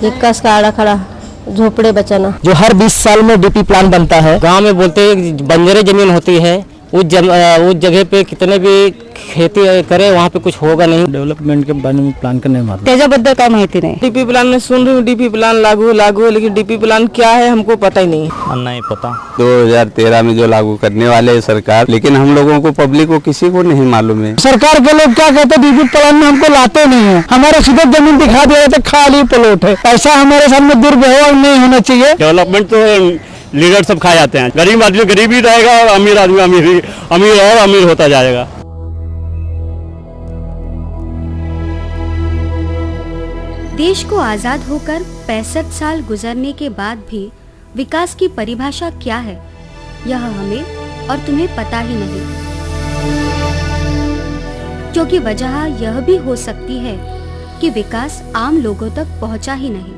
विकास का आड़ा खड़ा झोपड़े बचाना। जो हर 20 साल में डीपी प्लान बनता है। गांव में बोलते हैं बंजरे जमीन होती है, उस जगह पे कितने भी खेती करे वहाँ पे कुछ होगा नहीं। डेवलपमेंट के बारे में प्लान करने में त्याच्याबद्दल काय माहिती नाही। डीपी प्लान में सुन रही हूँ, डीपी प्लान लागू है, लेकिन डीपी प्लान क्या है हमको पता ही नहीं। नहीं पता। 2013 में जो लागू करने वाले है सरकार, लेकिन हम लोगों को, पब्लिक को, किसी को नहीं मालूम है। सरकार के लोग क्या कहते हैं, डीपी प्लान में हमको लाते नहीं है। हमारे सीधे जमीन दिखा दिया जाता, खाली प्लॉट है। ऐसा हमारे सामने दुर्व्यवहार नहीं होना चाहिए। डेवलपमेंट तो लीडर सब खा जाते हैं। गरीब आदमी गरीब ही रहेगा और अमीर आदमी अमीर और अमीर होता जाएगा। देश को आजाद होकर 65 साल गुजरने के बाद भी विकास की परिभाषा क्या है, यह हमें और तुम्हें पता ही नहीं। क्योंकि वजह यह भी हो सकती है कि विकास आम लोगों तक पहुंचा ही नहीं,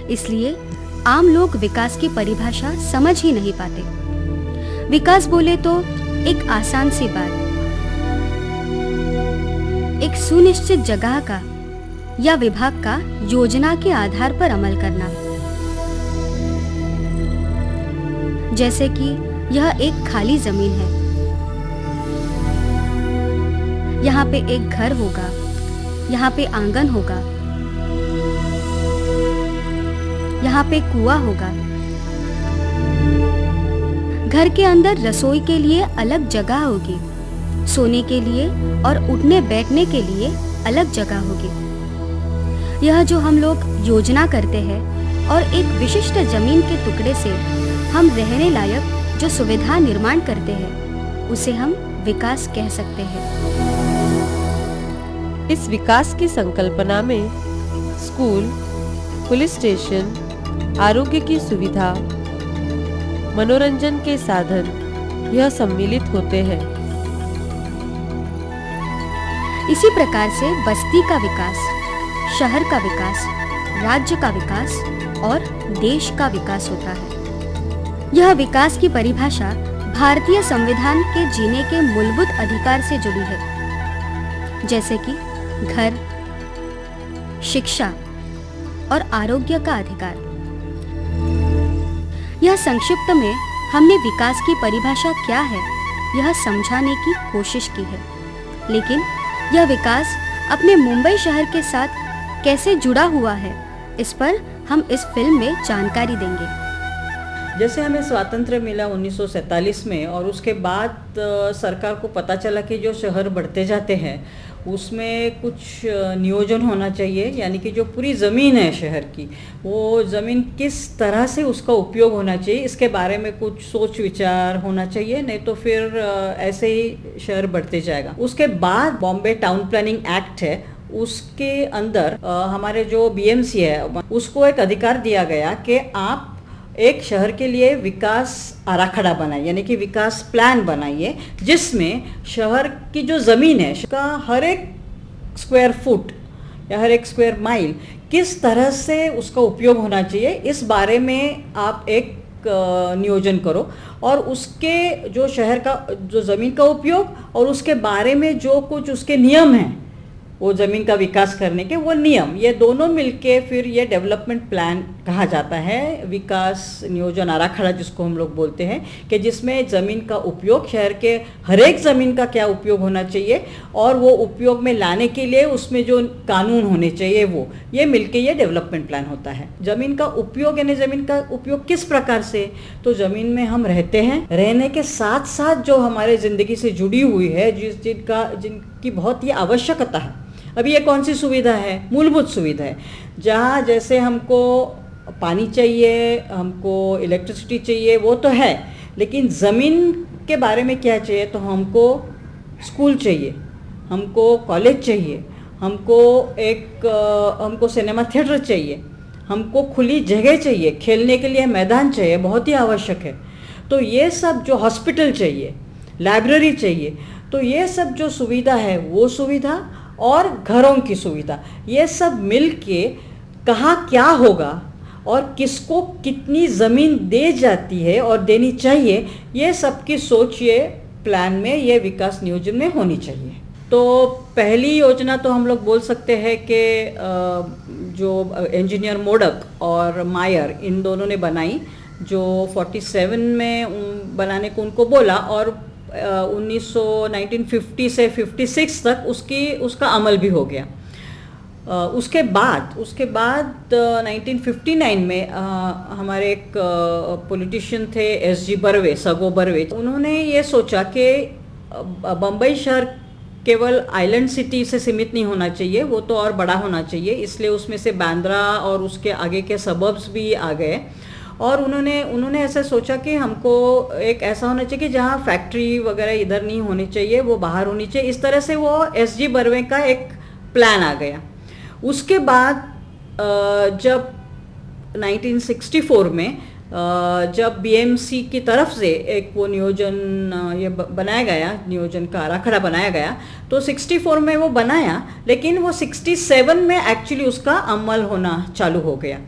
इसलिए आम लोग विकास की परिभाषा समझ ही नहीं पाते। विकास बोले तो एक आसान सी बात, एक सुनिश्चित जगह का या विभाग का योजना के आधार पर अमल करना। जैसे कि यह एक खाली जमीन है, यहाँ पे एक घर होगा, यहाँ पे आंगन होगा, यहाँ पे कुआं होगा। घर के अंदर रसोई के लिए अलग जगह होगी, सोने के लिए और उठने बैठने के लिए अलग जगह होगी। यह जो हम लोग योजना करते हैं और एक विशिष्ट जमीन के टुकड़े से हम रहने लायक जो सुविधा निर्माण करते हैं, उसे हम विकास कह सकते हैं। इस विकास की संकल्पना में स्कूल, पुलिस स्टेशन, आरोग्य की सुविधा, मनोरंजन के साधन यह सम्मिलित होते हैं। इसी प्रकार से बस्ती का विकास, शहर का विकास, राज्य का विकास और देश का विकास होता है। यह विकास की परिभाषा भारतीय संविधान के जीने के मूलभूत अधिकार से जुड़ी है, जैसे कि घर, शिक्षा और आरोग्य का अधिकार। यह संक्षिप्त में हमने विकास की परिभाषा क्या है यह समझाने की कोशिश की है, लेकिन यह विकास अपने मुंबई शहर के साथ कैसे जुड़ा हुआ है, इस पर हम इस फिल्म में जानकारी देंगे। जैसे हमें स्वातंत्र्य मिला 1947 में और उसके बाद सरकार को पता चला कि जो शहर बढ़ते जाते हैं उसमें कुछ नियोजन होना चाहिए, यानी कि जो पूरी ज़मीन है शहर की, वो ज़मीन किस तरह से उसका उपयोग होना चाहिए, इसके बारे में कुछ सोच विचार होना चाहिए, नहीं तो फिर ऐसे ही शहर बढ़ते जाएगा। उसके बाद बॉम्बे टाउन प्लानिंग एक्ट है, उसके अंदर हमारे जो बीएमसी है उसको एक अधिकार दिया गया कि आप एक शहर के लिए विकास आराखड़ा बनाइए, यानी कि विकास प्लान बनाइए, जिसमें शहर की जो ज़मीन है उसका हर एक स्क्वायर फुट या हर एक स्क्वायर माइल किस तरह से उसका उपयोग होना चाहिए, इस बारे में आप एक नियोजन करो। और उसके जो शहर का जो ज़मीन का उपयोग और उसके बारे में जो कुछ उसके नियम हैं, वो ज़मीन का विकास करने के वो नियम, ये दोनों मिलके फिर ये डेवलपमेंट प्लान कहा जाता है, विकास नियोजन आराखड़ा जिसको हम लोग बोलते हैं, कि जिसमें ज़मीन का उपयोग, शहर के हर एक ज़मीन का क्या उपयोग होना चाहिए और वो उपयोग में लाने के लिए उसमें जो कानून होने चाहिए वो, ये मिलके ये डेवलपमेंट प्लान होता है। ज़मीन का उपयोग यानी ज़मीन का उपयोग किस प्रकार से, तो ज़मीन में हम रहते हैं, रहने के साथ साथ जो हमारे ज़िंदगी से जुड़ी हुई है, जिनकी बहुत ही आवश्यकता है। अभी ये कौन सी सुविधा है? मूलभूत सुविधा है, जहाँ जैसे हमको पानी चाहिए, हमको इलेक्ट्रिसिटी चाहिए, वो तो है, लेकिन ज़मीन के बारे में क्या चाहिए, तो हमको स्कूल चाहिए, हमको कॉलेज चाहिए, हमको सिनेमा थिएटर चाहिए, हमको खुली जगह चाहिए, खेलने के लिए मैदान चाहिए, बहुत ही आवश्यक है। तो ये सब जो हॉस्पिटल चाहिए, लाइब्रेरी चाहिए, तो ये सब जो सुविधा है वो सुविधा और घरों की सुविधा, ये सब मिलके कहाँ क्या होगा और किसको कितनी ज़मीन दे जाती है और देनी चाहिए, ये सब की सोच ये प्लान में, ये विकास नियोजन में होनी चाहिए। तो पहली योजना तो हम लोग बोल सकते हैं कि जो इंजीनियर मोडक और मायर इन दोनों ने बनाई, जो 47 में बनाने को उनको बोला और 1950 से 56 तक उसका अमल भी हो गया। उसके बाद 1959 में हमारे एक पॉलिटिशियन थे SG बर्वे, सगो बर्वे, उन्होंने ये सोचा कि बम्बई शहर केवल आइलैंड सिटी से सीमित नहीं होना चाहिए, वो तो और बड़ा होना चाहिए। इसलिए उसमें से बांद्रा और उसके आगे के सबर्ब्स भी आ गए और उन्होंने ऐसा सोचा कि हमको एक ऐसा होना चाहिए कि जहाँ फैक्ट्री वगैरह इधर नहीं होनी चाहिए, वो बाहर होनी चाहिए। इस तरह से वो SG बर्वे का एक प्लान आ गया। उसके बाद जब 1964 में जब BMC की तरफ से एक वो नियोजन ये बनाया गया, नियोजन का आराखड़ा बनाया गया, तो 64 में वो बनाया, लेकिन वो 67 में एक्चुअली उसका अमल होना चालू हो गया।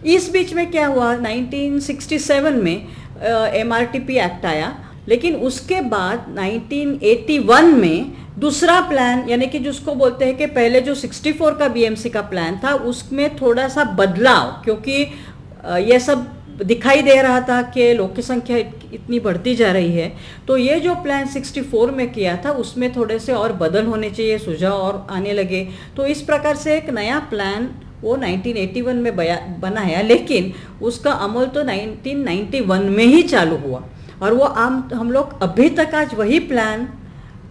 इस बीच में क्या हुआ, 1967 में MRTP एक्ट आया, लेकिन उसके बाद 1981 में दूसरा प्लान, यानी कि जिसको बोलते हैं कि पहले जो 64 का BMC का प्लान था उसमें थोड़ा सा बदलाव, क्योंकि ये सब दिखाई दे रहा था कि लोग की संख्या इतनी बढ़ती जा रही है, तो ये जो प्लान 64 में किया था उसमें थोड़े से और बदल होने चाहिए, सुझाव और आने लगे। तो इस प्रकार से एक नया प्लान वो 1981 में बनाया, लेकिन उसका अमल तो 1991 में ही चालू हुआ और वो हम लोग अभी तक आज वही प्लान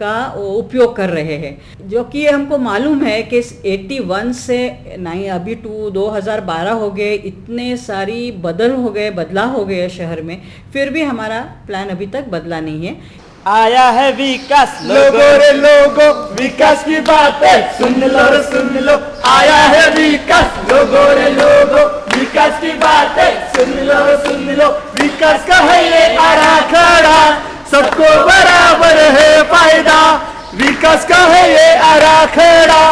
का उपयोग कर रहे हैं, जो कि हमको मालूम है कि 81 से नहीं अभी 2012 हो गए, इतने सारी बदलाव हो गए शहर में, फिर भी हमारा प्लान अभी तक बदला नहीं है। आया है विकास, लोगो रे लोगो, विकास की बातें सुन लो, आया है विकास, लोगो रे लोगो, विकास की बातें सुन लो, विकास का है ये आराखड़ा, सबको बराबर है फायदा, विकास का है ये आराखड़ा,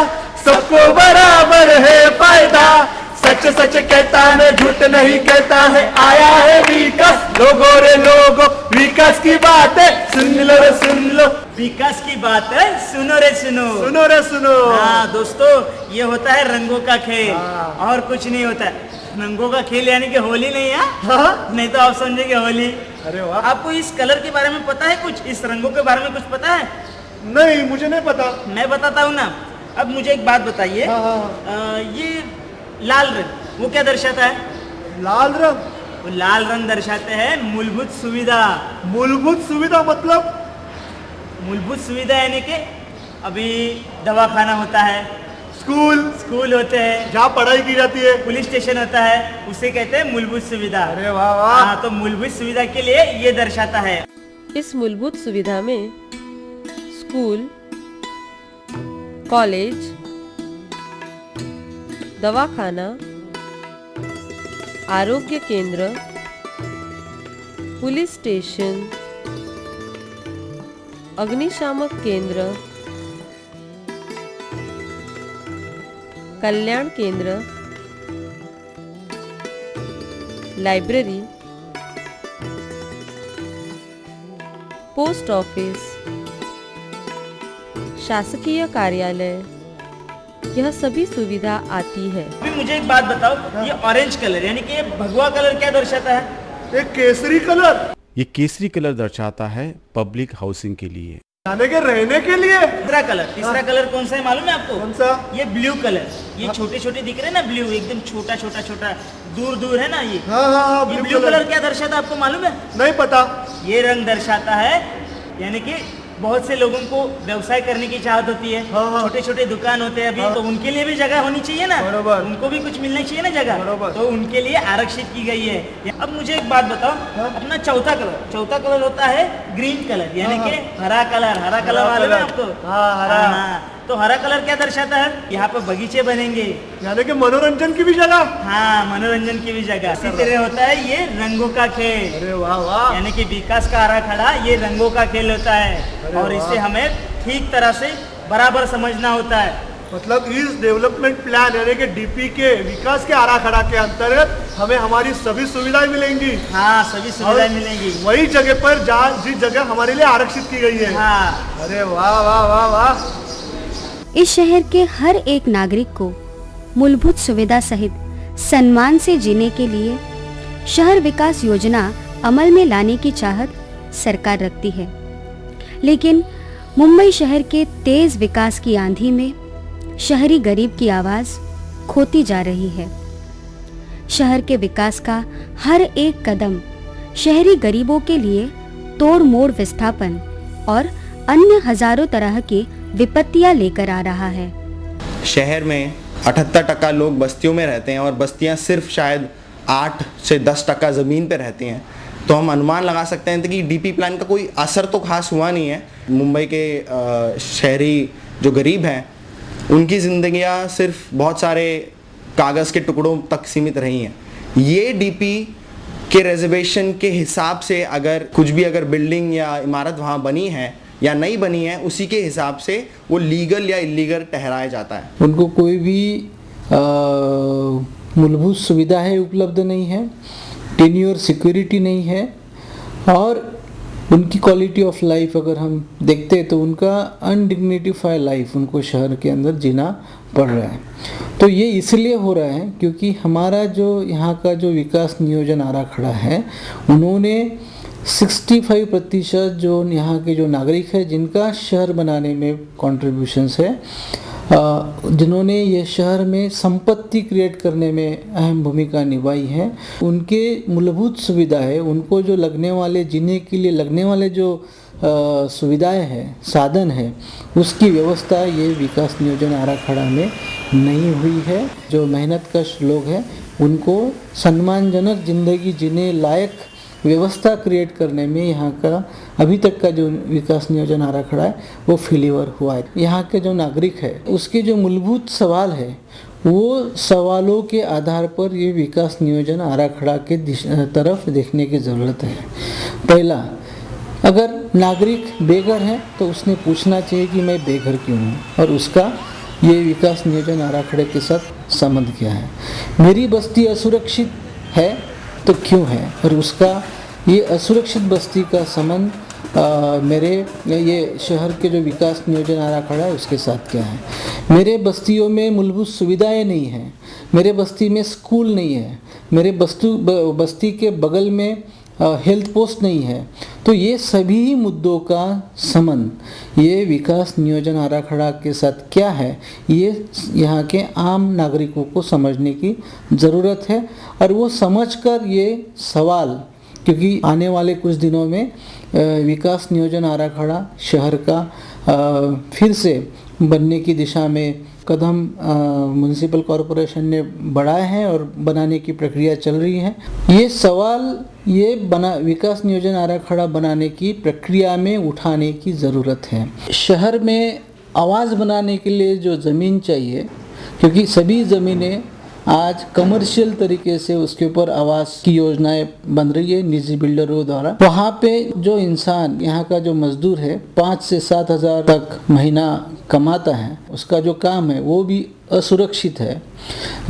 सबको बराबर है फायदा, सच सच कहता है झूठ नहीं कहता है, आया है विकास, लोगो रे लोगो, विकास की बातें सुन लो, विकास की बातें सुनो रे सुनो। हाँ दोस्तों, ये होता है रंगों का खेल और कुछ नहीं होता है। रंगों का खेल यानी कि होली नहीं है, नहीं तो आप समझेंगे होली। अरे वाह। आपको इस कलर के बारे में पता है कुछ, इस रंगों के बारे में कुछ पता है? नहीं, मुझे नहीं पता। मैं बताता हूँ ना। अब मुझे एक बात बताइए, ये लाल रंग वो क्या दर्शाता है? लाल रंग? वो लाल रंग दर्शाते हैं मूलभूत सुविधा। मूलभूत सुविधा मतलब? मूलभूत सुविधा यानी कि अभी दवाखाना होता है, स्कूल होते हैं जहाँ पढ़ाई की जाती है, पुलिस स्टेशन होता है, उसे कहते हैं मूलभूत सुविधा। अरे वाह वाह। हाँ, तो मूलभूत सुविधा के लिए ये दर्शाता है। इस मूलभूत सुविधा में स्कूल, कॉलेज, दवाखाना, आरोग्य केंद्र, पुलिस स्टेशन, अग्निशामक केंद्र, कल्याण केंद्र, लाइब्रेरी, पोस्ट ऑफिस, शासकीय कार्यालय, यह सभी सुविधा आती है। अभी मुझे एक बात बताओ, ये ऑरेंज कलर यानी कि ये भगवा कलर क्या दर्शाता है? ये केसरी कलर? ये केसरी कलर दर्शाता है पब्लिक हाउसिंग के लिए, यानी कि रहने के लिए। तीसरा कलर कौन सा है मालूम है आपको? कौन सा? ये ब्लू कलर। ये छोटे छोटे दिख रहे हैं ना, ब्लू एकदम छोटा दूर है ना ये। हाँ, ये ब्लू कलर क्या दर्शाता है आपको मालूम है? नहीं पता। ये रंग दर्शाता है यानी कि बहुत से लोगों को व्यवसाय करने की चाहत होती है, छोटे छोटे दुकान होते हैं अभी, तो उनके लिए भी जगह होनी चाहिए ना, उनको भी कुछ मिलना चाहिए ना जगह, तो उनके लिए आरक्षित की गई है। अब मुझे एक बात बताओ, अपना चौथा कलर होता है ग्रीन कलर यानी कि हरा कलर मालूम है आपको? हाँ, तो हरा कलर क्या दर्शाता है? यहाँ पे बगीचे बनेंगे, यानी कि मनोरंजन की भी जगह। हाँ, मनोरंजन की भी जगह। इसी तरह होता है ये रंगों का खेल। अरे वाह वाह। यानी कि विकास का आराखड़ा ये रंगों का खेल होता है और इसे हमें ठीक तरह से बराबर समझना होता है। मतलब इस डेवलपमेंट प्लान यानी कि DP के विकास के आराखड़ा के अंतर्गत हमें हमारी सभी सुविधाएं मिलेंगी। हाँ, सभी सुविधाएं मिलेंगी वही जगह पर जिस जगह हमारे लिए आरक्षित की गई है। हाँ। अरे वाह वाह वाह वाह। इस शहर के हर एक नागरिक को मूलभूत सुविधा सहित सम्मान से जीने के लिए शहर विकास योजना अमल में लाने की चाहत सरकार रखती है। लेकिन मुंबई शहर के तेज विकास की आंधी में शहरी गरीब की आवाज खोती जा रही है। शहर के विकास का हर एक कदम शहरी गरीबों के लिए तोड़ मोड़ विस्थापन और अन्य हजारों तरह की विपत्तियां लेकर आ रहा है। शहर में 78% लोग बस्तियों में रहते हैं और बस्तियां सिर्फ शायद 8 से 10% ज़मीन पे रहती हैं। तो हम अनुमान लगा सकते हैं कि डीपी प्लान का कोई असर तो खास हुआ नहीं है। मुंबई के शहरी जो गरीब हैं उनकी ज़िंदगियां सिर्फ बहुत सारे कागज़ के टुकड़ों तक सीमित रही हैं। ये डीपी के रिजर्वेशन के हिसाब से अगर कुछ भी अगर बिल्डिंग या इमारत वहाँ बनी है या नहीं बनी है, उसी के हिसाब से वो लीगल या इलीगल ठहराया जाता है। उनको कोई भी मूलभूत सुविधाएं उपलब्ध नहीं है, टेन्योर सिक्योरिटी नहीं है और उनकी क्वालिटी ऑफ लाइफ अगर हम देखते हैं तो उनका अनडिग्निफाइड लाइफ उनको शहर के अंदर जीना पड़ रहा है। तो ये इसलिए हो रहा है क्योंकि हमारा जो यहाँ का जो विकास नियोजन आराखड़ा है, उन्होंने 65% जो यहाँ के जो नागरिक है जिनका शहर बनाने में कॉन्ट्रीब्यूशंस है, जिन्होंने ये शहर में संपत्ति क्रिएट करने में अहम भूमिका निभाई है, उनके मूलभूत सुविधाएं, उनको जो लगने वाले जीने के लिए लगने वाले जो सुविधाएं हैं, साधन है, उसकी व्यवस्था ये विकास नियोजन आराखड़ा में नहीं हुई है। जो मेहनतकश लोग हैं उनको सम्मानजनक जिंदगी जीने लायक व्यवस्था क्रिएट करने में यहाँ का अभी तक का जो विकास नियोजन आराखड़ा है वो फेलियर हुआ है। यहाँ के जो नागरिक है उसके जो मूलभूत सवाल है वो सवालों के आधार पर ये विकास नियोजन आराखड़ा के तरफ देखने की ज़रूरत है। पहला, अगर नागरिक बेघर है तो उसने पूछना चाहिए कि मैं बेघर क्यों हूँ और उसका ये विकास नियोजन आराखड़े के साथ संबंध क्या है। मेरी बस्ती असुरक्षित है तो क्यों है और उसका ये असुरक्षित बस्ती का संबंध मेरे ये शहर के जो विकास नियोजन आराखड़ा है उसके साथ क्या है। मेरे बस्तियों में मूलभूत सुविधाएं नहीं हैं, मेरे बस्ती में स्कूल नहीं है, मेरे बस्ती के बगल में हेल्थ पोस्ट नहीं है। तो ये सभी मुद्दों का संबंध ये विकास नियोजन आराखड़ा के साथ क्या है, ये यहाँ के आम नागरिकों को समझने की ज़रूरत है और वो समझकर ये सवाल, क्योंकि आने वाले कुछ दिनों में विकास नियोजन आराखड़ा शहर का फिर से बनने की दिशा में कदम म्युनिसिपल कॉरपोरेशन ने बढ़ाए हैं और बनाने की प्रक्रिया चल रही है। ये सवाल ये विकास नियोजन आराखड़ा बनाने की प्रक्रिया में उठाने की ज़रूरत है। शहर में आवास बनाने के लिए जो ज़मीन चाहिए, क्योंकि सभी ज़मीनें आज कमर्शियल तरीके से उसके ऊपर आवास की योजनाएं बन रही है निजी बिल्डरों द्वारा। वहाँ पे जो इंसान यहाँ का जो मजदूर है 5 से 7 हज़ार तक महीना कमाता है, उसका जो काम है वो भी असुरक्षित है,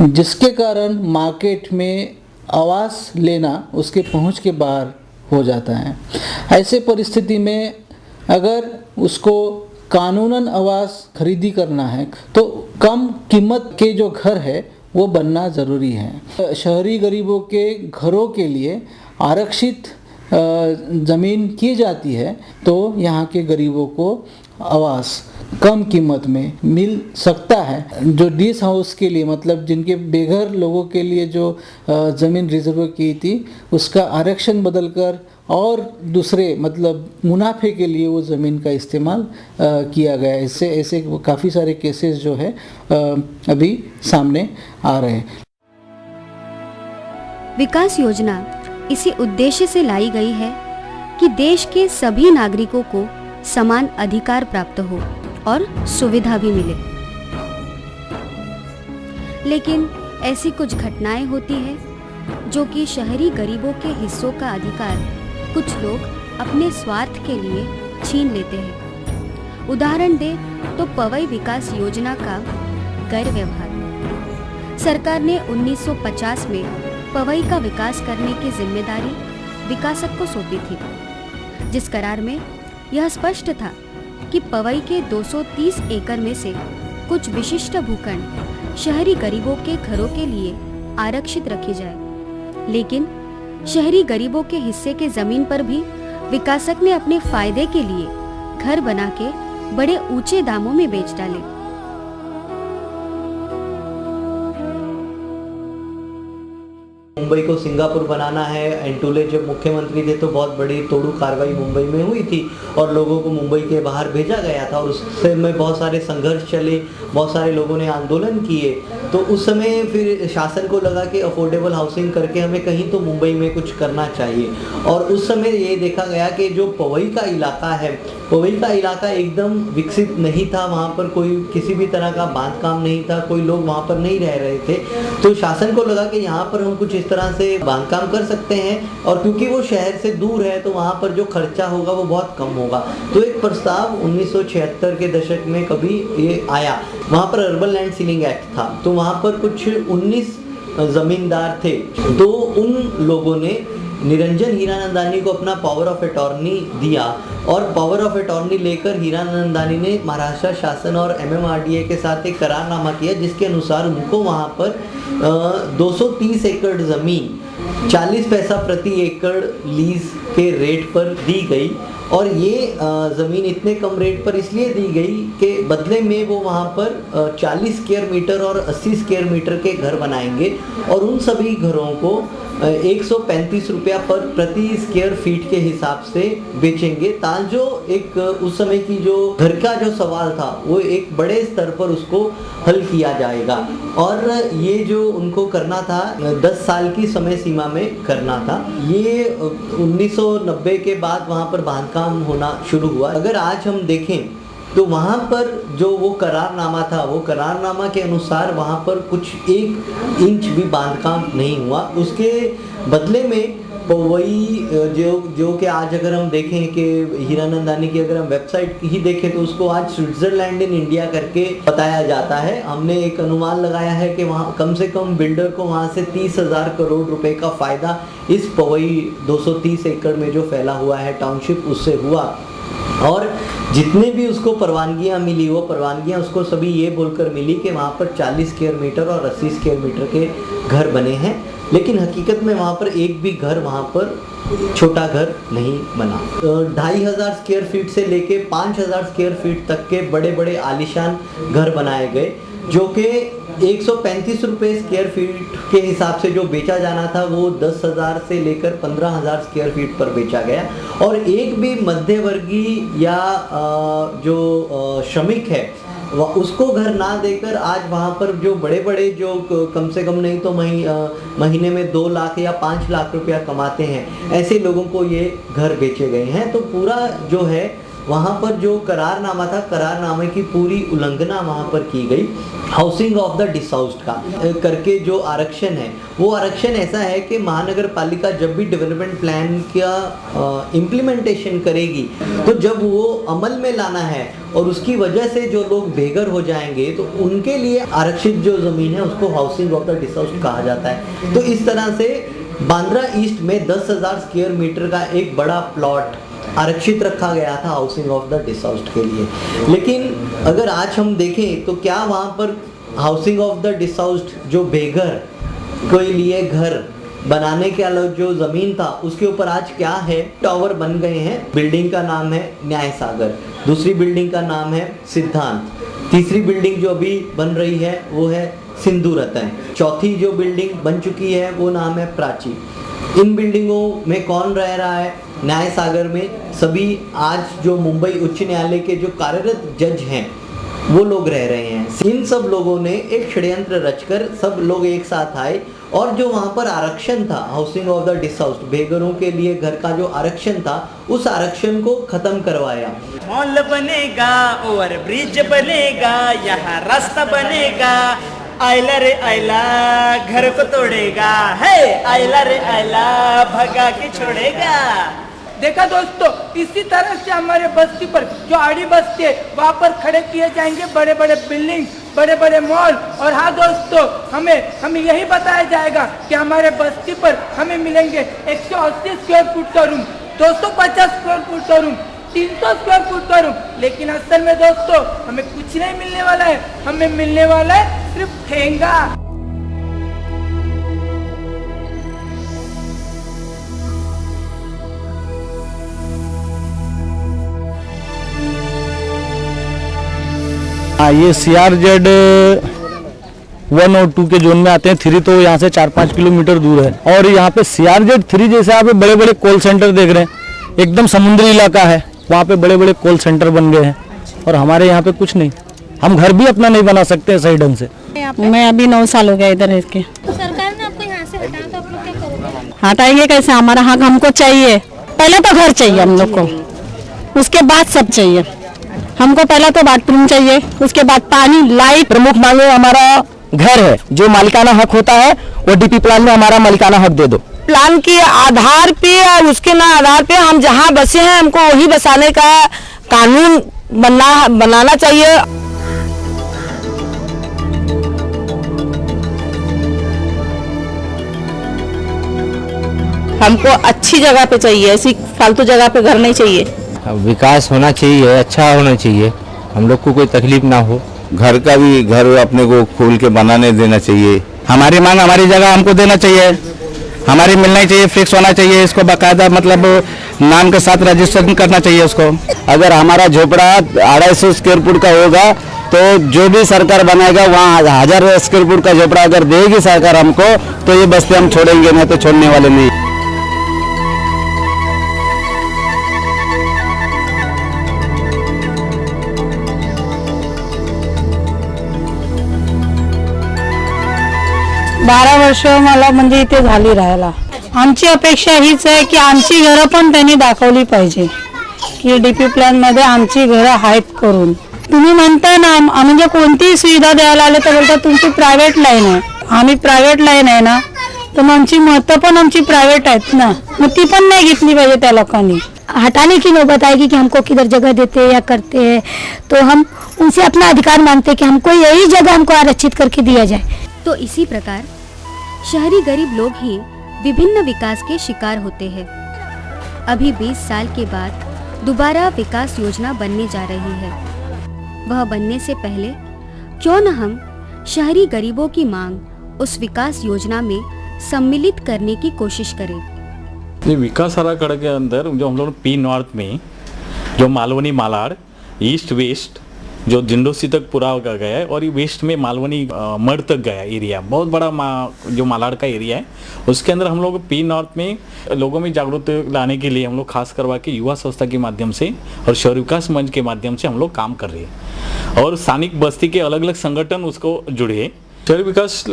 जिसके कारण मार्केट में आवास लेना उसके पहुँच के बाहर हो जाता है। ऐसे परिस्थिति में अगर उसको कानूनन आवास खरीदी करना है तो कम कीमत के जो घर है वो बनना ज़रूरी है। शहरी गरीबों के घरों के लिए आरक्षित ज़मीन की जाती है तो यहाँ के गरीबों को आवास कम कीमत में मिल सकता है। जो डिस हाउस के लिए मतलब जिनके बेघर लोगों के लिए जो ज़मीन रिजर्व की थी उसका आरक्षण बदलकर और दूसरे मतलब मुनाफे के लिए वो ज़मीन का इस्तेमाल किया गया। इससे ऐसे काफ़ी सारे केसेस जो है अभी सामने आ रहे हैं। विकास योजना इसी उद्देश्य से लाई गई है कि देश के सभी नागरिकों को समान अधिकार प्राप्त हो और सुविधा भी मिले। लेकिन ऐसी कुछ घटनाएं होती हैं जो कि शहरी गरीबों के हिस्सों का अधिकार कुछ लोग अपने स्वार्थ के लिए छीन लेते हैं। उदाहरण दें तो पवई विकास योजना का गैरव्यवहार। सरकार ने 1950 में पवई का विकास करने की जिम्मेदारी विकासक को सौंपी थी, जिस करार में यह स्पष्ट था कि पवई के 230 एकड़ में से कुछ विशिष्ट भूखंड शहरी गरीबों के घरों के लिए आरक्षित रखी जाए। लेकिन शहरी गरीबों के हिस्से के जमीन पर भी विकासक ने अपने फायदे के लिए घर बना के बड़े ऊंचे दामों में बेच डाले। मुंबई को सिंगापुर बनाना है। एंटुले जब मुख्यमंत्री थे तो बहुत बड़ी तोड़ू कार्रवाई मुंबई में हुई थी और लोगों को मुंबई के बाहर भेजा गया था और उस समय बहुत सारे संघर्ष चले, बहुत सारे लोगों ने आंदोलन किए। तो उस समय फिर शासन को लगा कि अफोर्डेबल हाउसिंग करके हमें कहीं तो मुंबई में कुछ करना चाहिए। और उस समय ये देखा गया कि जो पवई का इलाका है, पवई का इलाका एकदम विकसित नहीं था, वहाँ पर कोई किसी भी तरह का बांधकाम नहीं था, कोई लोग वहाँ पर नहीं रह रहे थे। तो शासन को लगा कि यहाँ पर हम कुछ इस तरह से बांधकाम कर सकते हैं और क्योंकि वो शहर से दूर है तो वहाँ पर जो खर्चा होगा वो बहुत कम होगा। तो एक प्रस्ताव 1976 के दशक में कभी ये आया, वहाँ पर अर्बन लैंड सीलिंग एक्ट था। तो वहाँ पर कुछ 19 जमींदार थे। तो उन लोगों ने निरंजन हीरानंदानी को अपना पावर ऑफ अटॉर्नी दिया और पावर ऑफ अटॉर्नी लेकर हीरानंदानी ने महाराष्ट्र शासन और MMRDA के साथ एक करारनामा किया जिसके अनुसार उनको वहाँ पर 230 एकड़ ज़मीन 40 पैसा प्रति एकड़ लीज के रेट पर दी गई। और ये ज़मीन इतने कम रेट पर इसलिए दी गई कि बदले में वो वहाँ पर 40 स्क्वायर मीटर और 80 स्क्वायर मीटर के घर बनाएंगे और उन सभी घरों को 135 रुपया पर प्रति स्क्वायर फीट के हिसाब से बेचेंगे। ताजो एक उस समय की जो घर का जो सवाल था वो एक बड़े स्तर पर उसको हल किया जाएगा। और ये जो उनको करना था 10 साल की समय सीमा में करना था। ये 1990 के बाद वहाँ पर बांधकाम होना शुरू हुआ। अगर आज हम देखें तो वहाँ पर जो वो करारनामा था, वो करारनामा के अनुसार वहाँ पर कुछ 1 इंच भी बांधकाम नहीं हुआ। उसके बदले में वही जो कि आज अगर हम देखें कि हीरानंदानी की अगर हम वेबसाइट ही देखें तो उसको आज स्विट्जरलैंड इन इंडिया करके बताया जाता है। हमने एक अनुमान लगाया है कि वहाँ कम से कम बिल्डर को वहाँ से 30,000 करोड़ रुपए का फ़ायदा इस पवई 230 एकड़ में जो फैला हुआ है टाउनशिप उससे हुआ। और जितने भी उसको परवानगियां मिली वो परवानगियां उसको सभी ये बोलकर मिली कि वहाँ पर 40 स्क्वायर मीटर और 80 स्क्वायर मीटर के घर बने हैं, लेकिन हकीकत में वहाँ पर एक भी घर वहाँ पर छोटा घर नहीं बना। 2500 स्क्वायर फीट से लेके 5000 स्क्वायर फीट तक के बड़े बड़े आलीशान घर बनाए गए जो कि 135 रुपये स्क्वायर फीट के हिसाब से जो बेचा जाना था वो 10,000 से लेकर 15,000 स्क्वायर फीट पर बेचा गया। और एक भी मध्यवर्गीय या जो श्रमिक है उसको घर ना देकर आज वहाँ पर जो बड़े बड़े जो कम से कम नहीं तो महीने में 2 लाख या 5 लाख रुपया कमाते हैं, ऐसे लोगों को ये घर बेचे गए हैं। तो पूरा जो है वहाँ पर जो करारनामा था, करारनामे की पूरी उल्लंघना वहाँ पर की गई। हाउसिंग ऑफ द डिसहाउस्ड का करके जो आरक्षण है वो आरक्षण ऐसा है कि महानगर पालिका जब भी डेवलपमेंट प्लान का इम्प्लीमेंटेशन करेगी तो जब वो अमल में लाना है और उसकी वजह से जो लोग बेघर हो जाएंगे तो उनके लिए आरक्षित जो ज़मीन है उसको हाउसिंग ऑफ द डिसहाउस्ड कहा जाता है। तो इस तरह से बांद्रा ईस्ट में 10,000 स्क्वायर मीटर का एक बड़ा प्लॉट आरक्षित रखा गया था हाउसिंग ऑफ द डिसहाउस्ड के लिए। लेकिन अगर आज हम देखें तो क्या वहाँ पर हाउसिंग ऑफ द डिसहाउस्ड जो बेघर के लिए घर बनाने के अलावा जो ज़मीन था उसके ऊपर आज क्या है, टावर बन गए हैं। बिल्डिंग का नाम है न्याय सागर, दूसरी बिल्डिंग का नाम है सिद्धांत, तीसरी बिल्डिंग जो अभी बन रही है वो है सिंधु रतन, चौथी जो बिल्डिंग बन चुकी है वो नाम है प्राची। इन बिल्डिंगों में कौन रह रहा है? न्याय सागर में सभी आज जो मुंबई उच्च न्यायालय के जो कार्यरत जज हैं वो लोग रह रहे हैं। इन सब लोगों ने एक षड्यंत्र रचकर सब लोग एक साथ आए और जो वहाँ पर आरक्षण था हाउसिंग ऑफ द डिसहाउस्ड बेघरों के लिए घर का जो आरक्षण था उस आरक्षण को खत्म करवाया। मॉल बनेगा, ओवर ब्रिज बनेगा, यहाँ रास्ता बनेगा, आयला रे आयला घर को तोड़ेगा, है आयला रे आयला भगा के छोड़ेगा। देखा दोस्तों, इसी तरह से हमारे बस्ती पर जो आड़ी बस्ती है वहाँ पर खड़े किए जाएंगे बड़े बड़े बिल्डिंग, बड़े बड़े मॉल। और हाँ दोस्तों, हमें यही बताया जाएगा कि हमारे बस्ती पर हमें मिलेंगे 180 स्क्वायर फुट का रूम, 250 स्क्वायर फुट का रूम, 300 स्क्वायर फुट का रूम। लेकिन असल में दोस्तों हमें कुछ नहीं मिलने वाला है, हमें मिलने वाला है सिर्फ ठेंगा। ये CRZ 1 और 2 के जोन में आते हैं। 3 तो यहाँ से 4-5 किलोमीटर दूर है। और यहाँ पे CRZ 3 जैसे आप बड़े बड़े कॉल सेंटर देख रहे हैं, एकदम समुद्री इलाका है, वहाँ पे बड़े बड़े कॉल सेंटर बन गए हैं। और हमारे यहाँ पे कुछ नहीं, हम घर भी अपना नहीं बना सकते सही ढंग से। मैं अभी 9 साल हो गया इधर रह के। तो सरकार ने आपको यहाँ से हटाया तो आप लोग क्या करोगे? हटाएंगे कैसे? हमारा हक हमको चाहिए। पहले तो घर चाहिए हम लोग को, उसके बाद सब चाहिए। हमको पहला तो बाथरूम चाहिए, उसके बाद पानी, लाइट। प्रमुख मांगे हमारा घर है, जो मालिकाना हक होता है वो DP प्लान में हमारा मालिकाना हक दे दो। प्लान के आधार पे और उसके ना आधार पे हम जहाँ बसे हैं हमको वही बसाने का कानून बनाना चाहिए। हमको अच्छी जगह पे चाहिए, ऐसी फालतू जगह पे घर नहीं चाहिए। विकास होना चाहिए, अच्छा होना चाहिए, हम लोग को कोई तकलीफ ना हो। घर का भी घर अपने को खोल के बनाने देना चाहिए। हमारी मांग हमारी जगह हमको देना चाहिए, हमारी मिलना ही चाहिए, फिक्स होना चाहिए। इसको बाकायदा मतलब नाम के साथ रजिस्ट्रेशन करना चाहिए उसको। अगर हमारा झोपड़ा 250 स्क्वायर फुट का होगा तो जो भी सरकार बनाएगा वहाँ 1000 स्क्वायर फुट का झोपड़ा अगर देगी सरकार हमको, तो ये बस्ती हम छोड़ेंगे, नहीं तो छोड़ने वाले नहीं। बारा वर्ष मला म्हणजे इथे झाली राहायला। आमची अपेक्षा हीच आहे की आमची घरं पण त्यांनी दाखवली पाहिजे की DP प्लॅन मध्ये आमची घरं आहेत करून। तुम्ही म्हणता ना म्हणजे कोणतीही सुविधा द्यायला आले तर बोलता तुमची प्रायव्हेट लाईन आहे, आम्ही प्रायव्हेट लाईन आहे ना, तर मग आमची मतं पण आमची प्रायव्हेट आहेत ना, मग ती पण नाही घेतली पाहिजे त्या लोकांनी। हटाने की नौबत आएगी कि हमको किधर जगह देते हैं या करते हैं, तो हम उनसे अपना अधिकार मांगते हैं कि हमको यही जगह हमको आरक्षित करके दिया जाए। तो इसी प्रकार शहरी गरीब लोग ही विभिन्न विकास के शिकार होते हैं। अभी 20 साल के बाद दोबारा विकास योजना बनने जा रही है। वह बनने से पहले क्यों न हम शहरी गरीबों की मांग उस विकास योजना में सम्मिलित करने की कोशिश करें। ये विकास आराखड़ा के अंदर जो हम लोग P नॉर्थ में जो मालवनी मालाड, ईस्ट वेस्ट जो जिंडोसी तक पूरा गया है, और ये वेस्ट में मालवनी मड तक गया एरिया, बहुत बड़ा जो मालाड का एरिया है। उसके अंदर हम लोग P नॉर्थ में लोगों में जागरूकता लाने के लिए हम लोग खास करवा के युवा संस्था के माध्यम से और शहर विकास मंच के माध्यम से हम लोग काम कर रहे हैं। और स्थानिक बस्ती के अलग अलग संगठन उसको जुड़े। शहरी विकास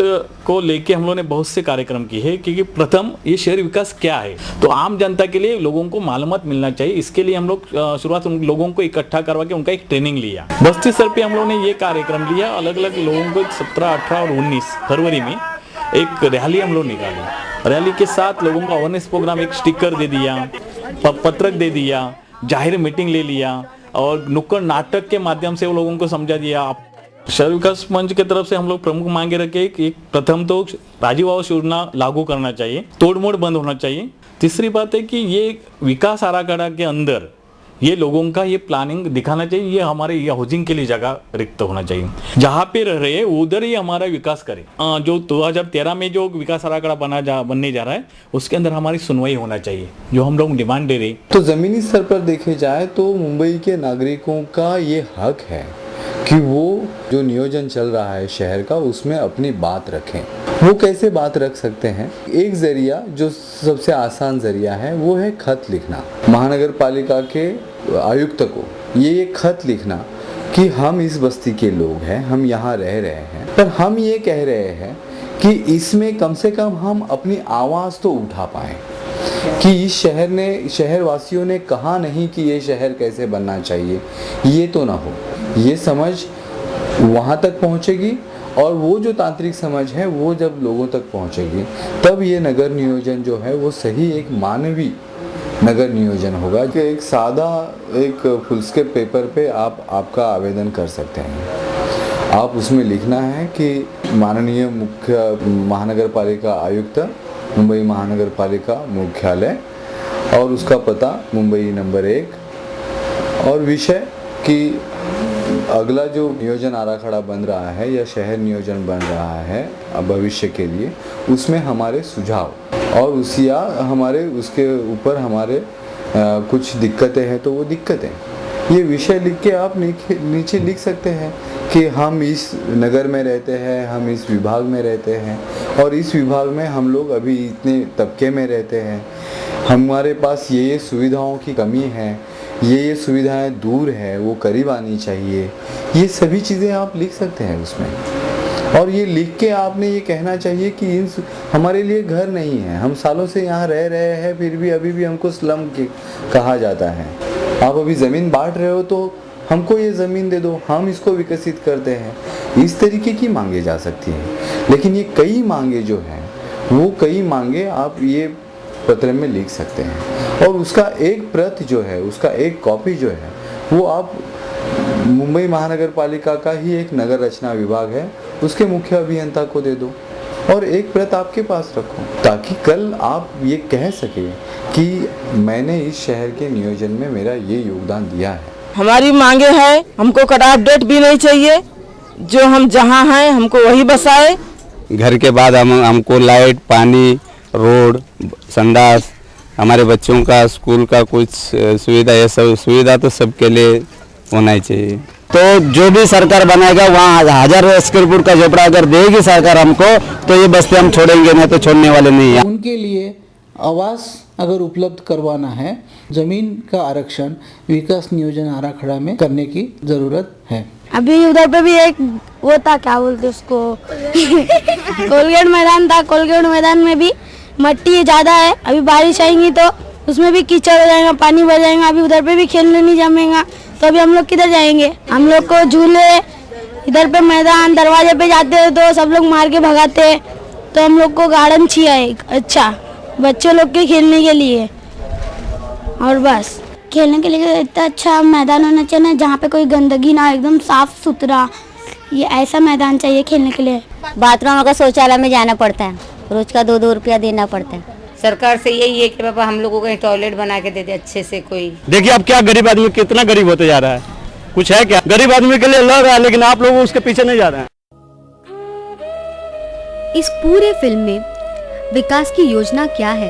को लेके हम लोगों ने बहुत से कार्यक्रम किए हैं, क्योंकि प्रथम ये शहरी विकास क्या है तो आम जनता के लिए लोगों को मालूमात मिलना चाहिए। इसके लिए हम लोग शुरुआत उन लोगों को इकट्ठा करवा के उनका एक ट्रेनिंग लिया। बस्ती स्तर पे हम लोगों ने ये कार्यक्रम लिया, अलग अलग लोगों को 17, 18 और 19 फरवरी में एक रैली हम लोग निकाली। रैली के साथ लोगों को अवेयरनेस प्रोग्राम, एक स्टिकर दे दिया, पत्रक दे दिया, जाहिर मीटिंग ले लिया और नुक्कड़ नाटक के माध्यम से वो लोगों को समझा दिया। शहर विकास मंच की तरफ से हम लोग प्रमुख मांगे रखे कि प्रथम तो राजीव आवास योजना लागू करना चाहिए, तोड़मोड़ बंद होना चाहिए। तीसरी बात है कि ये विकास आराखड़ा के अंदर ये लोगों का ये प्लानिंग दिखाना चाहिए, ये हमारे ये हाउसिंग के लिए जगह रिक्त होना चाहिए, जहाँ पे रह रहे उधर ही हमारा विकास करे। जो 2013 में जो विकास आराखड़ा बनने जा रहा है उसके अंदर हमारी सुनवाई होना चाहिए, जो हम लोग डिमांड दे रहे। तो जमीनी स्तर पर देखे जाए तो मुंबई के नागरिकों का ये हक है कि वो जो नियोजन चल रहा है शहर का उसमें अपनी बात रखें। वो कैसे बात रख सकते हैं? एक जरिया जो सबसे आसान जरिया है वो है खत लिखना। महानगर पालिका के आयुक्त को ये खत लिखना कि हम इस बस्ती के लोग हैं, हम यहाँ रह रहे हैं, पर हम ये कह रहे हैं कि इसमें कम से कम हम अपनी आवाज़ तो उठा पाएँ कि इस शहर वासियों ने कहा नहीं कि ये शहर कैसे बनना चाहिए, ये तो ना हो। ये समझ वहाँ तक पहुँचेगी और वो जो तांत्रिक समझ है वो जब लोगों तक पहुँचेगी तब ये नगर नियोजन जो है वो सही एक मानवीय नगर नियोजन होगा। कि एक सादा एक फुलस्केप पेपर पे आपका आवेदन कर सकते हैं। आप उसमें लिखना है कि माननीय मुख्य महानगर पालिका आयुक्त मुंबई महानगर पालिका मुख्यालय और उसका पता मुंबई नंबर 1 और विषय कि अगला जो नियोजन आराखड़ा बन रहा है या शहर नियोजन बन रहा है भविष्य के लिए, उसमें हमारे सुझाव और उसके ऊपर हमारे कुछ दिक्कतें हैं तो वो दिक्कतें, ये विषय लिख के आप नीचे लिख सकते हैं कि हम इस नगर में रहते हैं, हम इस विभाग में रहते हैं और इस विभाग में हम लोग अभी इतने तबके में रहते हैं, हमारे पास ये सुविधाओं की कमी है, ये सुविधाएं दूर है, वो करीब आनी चाहिए। ये सभी चीज़ें आप लिख सकते हैं उसमें और ये लिख के आपने ये कहना चाहिए कि हमारे लिए घर नहीं है, हम सालों से यहाँ रह रहे हैं, फिर भी अभी भी हमको स्लम कहा जाता है। आप अभी ज़मीन बांट रहे हो तो हमको ये ज़मीन दे दो, हम इसको विकसित करते हैं। इस तरीके की मांगे जा सकती हैं, लेकिन ये कई मांगे जो हैं वो कई मांगे आप ये पत्र में लिख सकते हैं और उसका एक प्रत जो है, उसका एक कॉपी जो है वो आप मुंबई महानगर पालिका का ही एक नगर रचना विभाग है, उसके मुख्य अभियंता को दे दो और एक प्रत आपके पास रखो, ताकि कल आप ये कह सके कि मैंने इस शहर के नियोजन में मेरा ये योगदान दिया है। हमारी मांगे है, हमको कट ऑफ डेट भी नहीं चाहिए, जो हम जहाँ हैं हमको वही बसाए। घर के बाद हमको लाइट, पानी, रोड, संडास, हमारे बच्चों का स्कूल का कुछ सुविधा, ये सब सुविधा तो सबके लिए होना ही चाहिए। तो जो भी सरकार बनाएगा वहाँ 1000 स्क्वायर फुट का झोपड़ा अगर देगी सरकार हमको तो ये बस्ती हम छोड़ेंगे, नहीं तो छोड़ने वाले नहीं है। उनके लिए आवास अगर उपलब्ध करवाना है, जमीन का आरक्षण विकास नियोजन आराखड़ा में करने की जरूरत है। अभी उधर पे भी एक वो था, क्या बोलते उसको कोलगेट मैदान था, कोलगेट मैदान में भी मट्टी ज़्यादा है, अभी बारिश आएंगी तो उसमें भी कीचड़ हो जाएगा, पानी भर जाएगा, अभी उधर पे भी खेलने नहीं जमेगा तो अभी हम लोग किधर जाएंगे। हम लोग को झूले इधर पे मैदान, दरवाजे पे जाते हैं तो सब लोग मार के भगाते हैं, तो हम लोग को गार्डन चाहिए अच्छा बच्चों लोग के खेलने के लिए, और बस खेलने के लिए इतना अच्छा मैदान होना चाहिए जहाँ पे कोई गंदगी ना, एकदम साफ सुथरा, ये ऐसा मैदान चाहिए खेलने के लिए। बाथरूम का शौचालय में जाना पड़ता है, रोज का 2-2 रुपया देना पड़ता है। सरकार से यही है कि पापा हम लोगों को टॉयलेट बना के दे दे अच्छे से कोई। देखिए अब क्या गरीब आदमी कितना गरीब होते जा रहा है, कुछ है क्या? गरीब आदमी के लिए लड़ रहा है, लेकिन आप लोग उसके पीछे नहीं जा रहे हैं। इस पूरे फिल्म में विकास की योजना क्या है,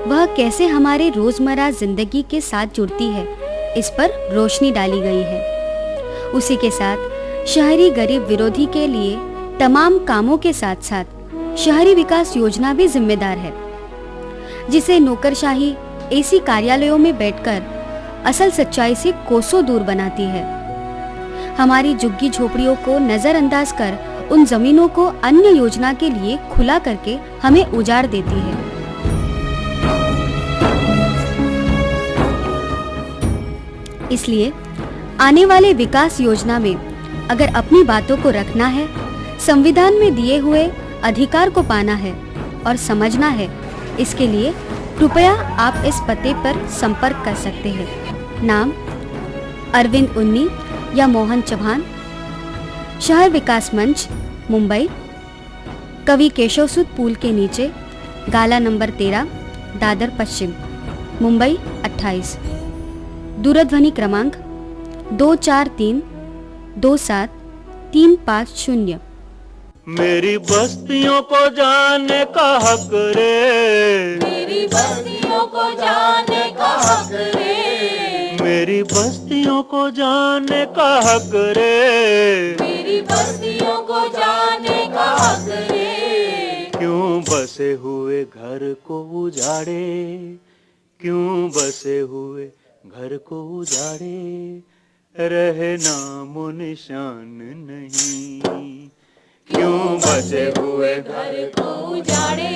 वह कैसे हमारे रोजमर्रा जिंदगी के साथ जुड़ती है, इस पर रोशनी डाली गई है। उसी के साथ शहरी गरीब विरोधी के लिए तमाम कामों के साथ साथ शहरी विकास योजना भी जिम्मेदार है, जिसे नौकरशाही एसी कार्यालयों में बैठकर असल सच्चाई से कोसों दूर बनाती है। हमारी झुग्गी झोपड़ियों को नजरअंदाज कर उन जमीनों को अन्य योजना के लिए खुला करके हमें उजाड़ देती है। इसलिए आने वाले विकास योजना में अगर अपनी बातों को रखना है, संविधान में दिए हुए अधिकार को पाना है और समझना है, इसके लिए कृपया आप इस पते पर संपर्क कर सकते हैं। नाम अरविंद उन्नी या मोहन चौहान, शहर विकास मंच, मुंबई, कवि केशवसुत पुल के नीचे, गाला नंबर 13, दादर पश्चिम, मुंबई 28। दूरध्वनि क्रमांक 243273550। मेरी बस्तियों को जाने का हक रे, मेरी बस्तियों को जाने का हक रे, मेरी बस्तियों को जाने का हक रे, मेरी बस्तियों को जाने का हक रे। क्यों बसे हुए घर को उजाड़े, क्यों बसे हुए घर को उजाड़े, रहे नामो निशान नहीं। क्यों बसे हुए घर को उजाड़े,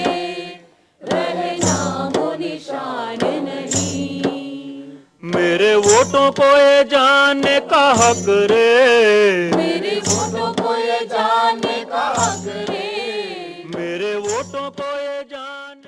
रहे नामो निशान नहीं। मेरे वोटों को ये जानने का हक रे,